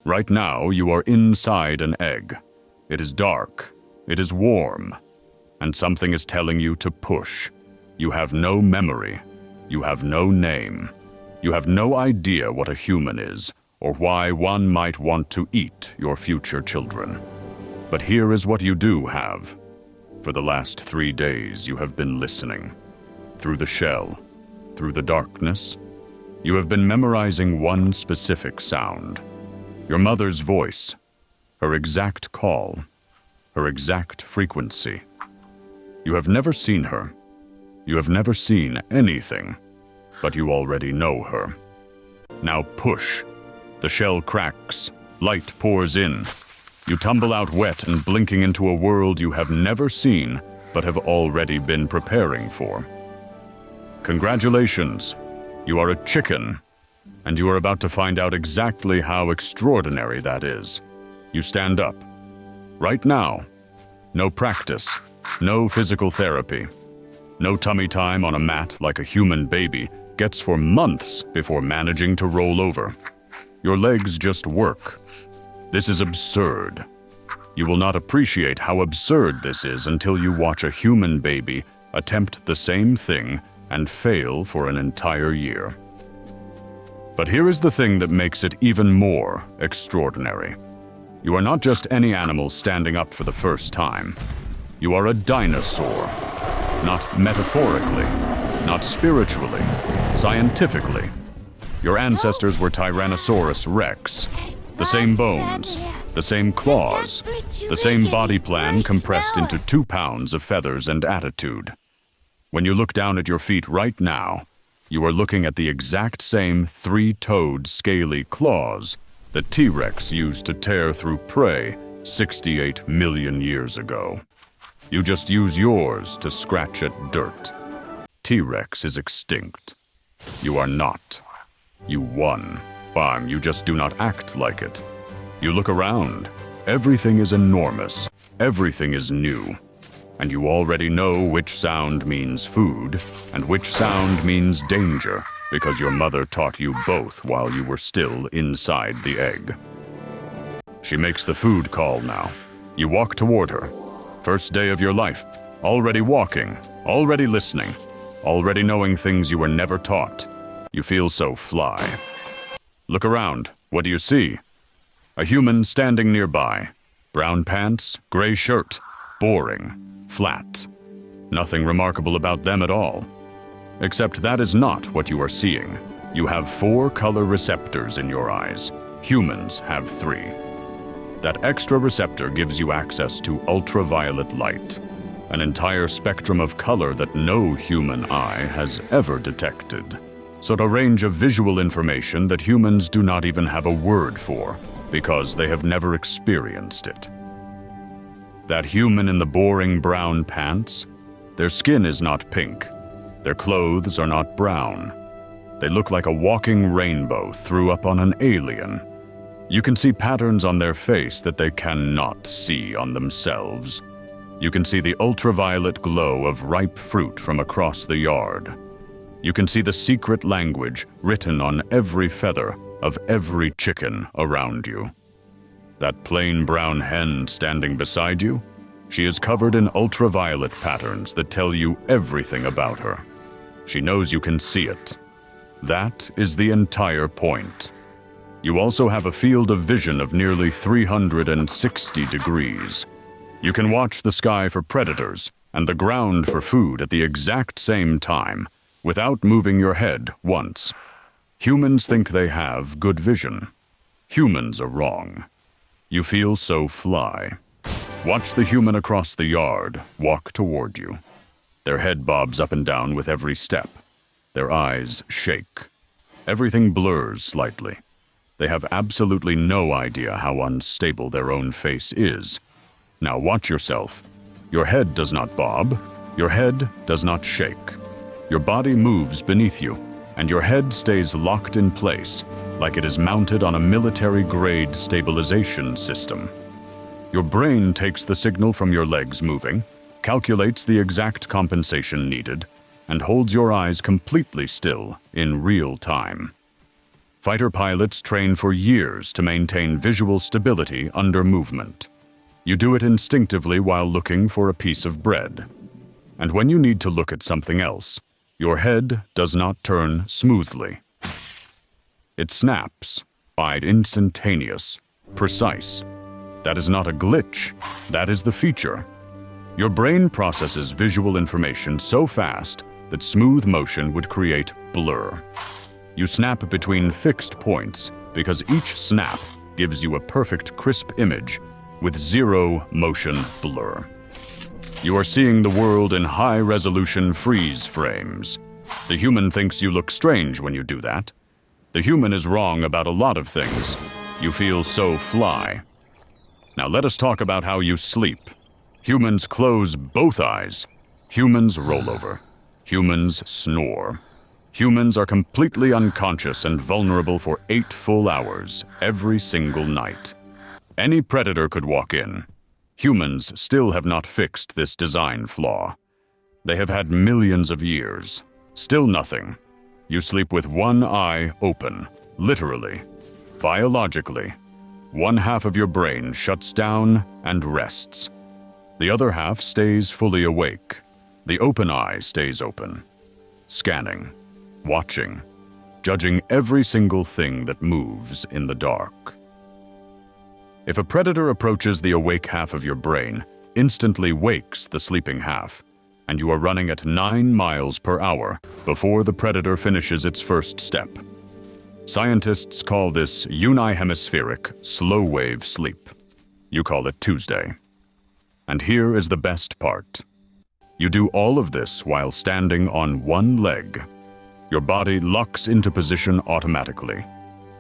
Right now, you are inside an egg. It is dark. It is warm. And something is telling you to push. You have no memory. You have no name. You have no idea what a human is, or why one might want to eat your future children. But here is what you do have. For the last 3 days, you have been listening. Through the shell, through the darkness, you have been memorizing one specific sound. Your mother's voice, her exact call, her exact frequency. You have never seen her. You have never seen anything, but you already know her. Now push. The shell cracks. Light pours in. You tumble out wet and blinking into a world you have never seen, but have already been preparing for. Congratulations. You are a chicken, and you are about to find out exactly how extraordinary that is. You stand up. Right now. No practice. No physical therapy. No tummy time on a mat like a human baby gets for months before managing to roll over. Your legs just work. This is absurd. You will not appreciate how absurd this is until you watch a human baby attempt the same thing and fail for an entire year. But here is the thing that makes it even more extraordinary. You are not just any animal standing up for the first time. You are a dinosaur. Not metaphorically, not spiritually, scientifically. Your ancestors were Tyrannosaurus rex. The same bones, the same claws, the same body plan compressed into 2 pounds of feathers and attitude. When you look down at your feet right now, you are looking at the exact same 3-toed scaly claws that T-Rex used to tear through prey 68 million years ago. You just use yours to scratch at dirt. T-Rex is extinct. You are not. You won. You just do not act like it. You look around. Everything is enormous. Everything is new. And you already know which sound means food and which sound means danger because your mother taught you both while you were still inside the egg. She makes the food call now. You walk toward her. First day of your life. Already walking. Already listening. Already knowing things you were never taught. You feel so fly. Look around. What do you see? A human standing nearby. Brown pants, gray shirt. Boring. Flat. Nothing remarkable about them at all. Except that is not what you are seeing. You have 4 color receptors in your eyes. Humans have 3. That extra receptor gives you access to ultraviolet light, an entire spectrum of color that no human eye has ever detected. So a range of visual information that humans do not even have a word for, because they have never experienced it. That human in the boring brown pants, their skin is not pink. Their clothes are not brown. They look like a walking rainbow threw up on an alien. You can see patterns on their face that they cannot see on themselves. You can see the ultraviolet glow of ripe fruit from across the yard. You can see the secret language written on every feather of every chicken around you. That plain brown hen standing beside you, she is covered in ultraviolet patterns that tell you everything about her. She knows you can see it. That is the entire point. You also have a field of vision of nearly 360 degrees. You can watch the sky for predators and the ground for food at the exact same time, without moving your head once. Humans think they have good vision. Humans are wrong. You feel so fly. Watch the human across the yard walk toward you. Their head bobs up and down with every step. Their eyes shake. Everything blurs slightly. They have absolutely no idea how unstable their own face is. Now watch yourself. Your head does not bob. Your head does not shake. Your body moves beneath you, and your head stays locked in place, like it is mounted on a military-grade stabilization system. Your brain takes the signal from your legs moving, calculates the exact compensation needed, and holds your eyes completely still in real time. Fighter pilots train for years to maintain visual stability under movement. You do it instinctively while looking for a piece of bread. And when you need to look at something else, your head does not turn smoothly. It snaps, instantaneous, precise. That is not a glitch, that is the feature. Your brain processes visual information so fast that smooth motion would create blur. You snap between fixed points because each snap gives you a perfect crisp image with zero motion blur. You are seeing the world in high-resolution freeze frames. The human thinks you look strange when you do that. The human is wrong about a lot of things. You feel so fly. Now let us talk about how you sleep. Humans close both eyes. Humans roll over. Humans snore. Humans are completely unconscious and vulnerable for 8 full hours every single night. Any predator could walk in. Humans still have not fixed this design flaw. They have had millions of years. Still nothing. You sleep with one eye open, literally. Biologically, one half of your brain shuts down and rests. The other half stays fully awake. The open eye stays open, scanning, watching, judging every single thing that moves in the dark. If a predator approaches the awake half of your brain, instantly wakes the sleeping half, and you are running at 9 miles per hour before the predator finishes its first step. Scientists call this unihemispheric slow-wave sleep. You call it Tuesday. And here is the best part. You do all of this while standing on one leg. Your body locks into position automatically.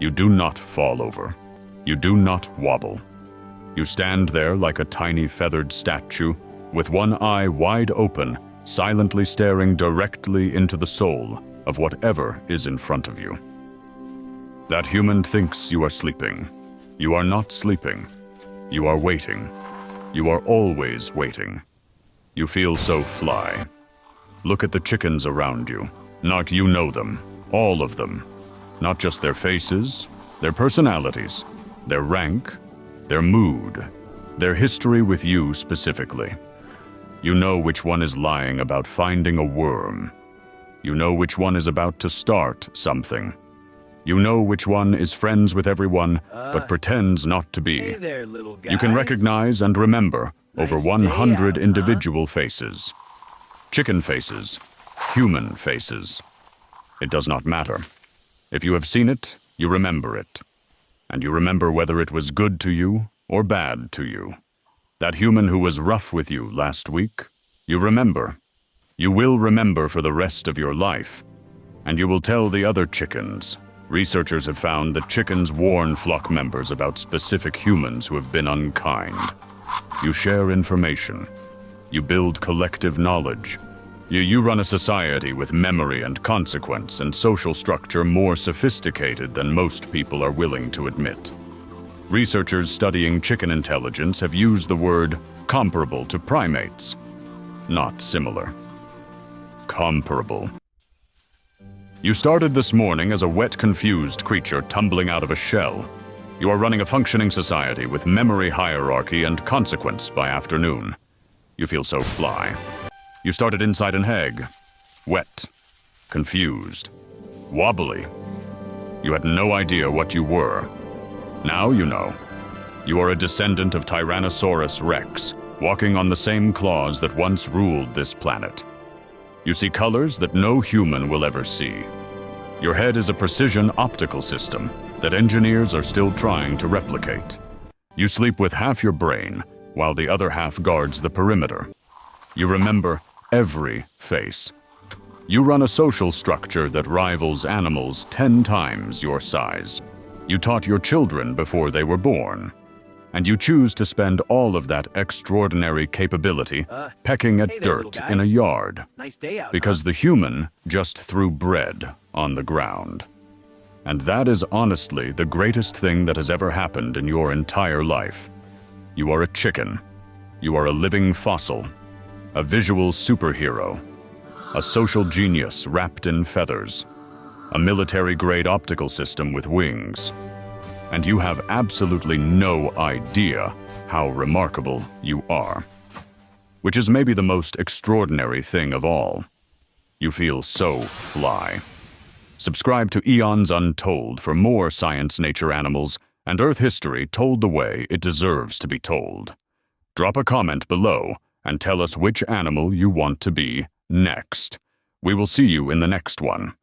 You do not fall over. You do not wobble. You stand there like a tiny feathered statue, with one eye wide open, silently staring directly into the soul of whatever is in front of you. That human thinks you are sleeping. You are not sleeping. You are waiting. You are always waiting. You feel so fly. Look at the chickens around you. Not you know them, all of them. Not just their faces, their personalities, their rank, their mood, their history with you specifically. You know which one is lying about finding a worm. You know which one is about to start something. You know which one is friends with everyone, but pretends not to be. Hey there, little guys. You can recognize and remember over Nice 100 day out, individual faces. Chicken faces, human faces. It does not matter. If you have seen it, you remember it. And you remember whether it was good to you or bad to you. That human who was rough with you last week, you remember. You will remember for the rest of your life. And you will tell the other chickens. Researchers have found that chickens warn flock members about specific humans who have been unkind. You share information. You build collective knowledge. You run a society with memory and consequence and social structure more sophisticated than most people are willing to admit. Researchers studying chicken intelligence have used the word comparable to primates. Not similar. Comparable. You started this morning as a wet, confused creature tumbling out of a shell. You are running a functioning society with memory hierarchy and consequence by afternoon. You feel so fly. You started inside an egg. Wet. Confused. Wobbly. You had no idea what you were. Now you know. You are a descendant of Tyrannosaurus rex, walking on the same claws that once ruled this planet. You see colors that no human will ever see. Your head is a precision optical system that engineers are still trying to replicate. You sleep with half your brain, while the other half guards the perimeter. You remember every face. You run a social structure that rivals animals 10 times your size. You taught your children before they were born. And you choose to spend all of that extraordinary capability pecking at hey there, dirt little in a guys. yard. Nice day out, Because the human just threw bread on the ground. And that is honestly the greatest thing that has ever happened in your entire life. You are a chicken. You are a living fossil. A visual superhero. A social genius wrapped in feathers. a military-grade optical system with wings. And you have absolutely no idea how remarkable you are. Which is maybe the most extraordinary thing of all. You feel so fly. Subscribe to Eons Untold for more science, nature, animals, and Earth history told the way it deserves to be told. Drop a comment below and tell us which animal you want to be next. We will see you in the next one.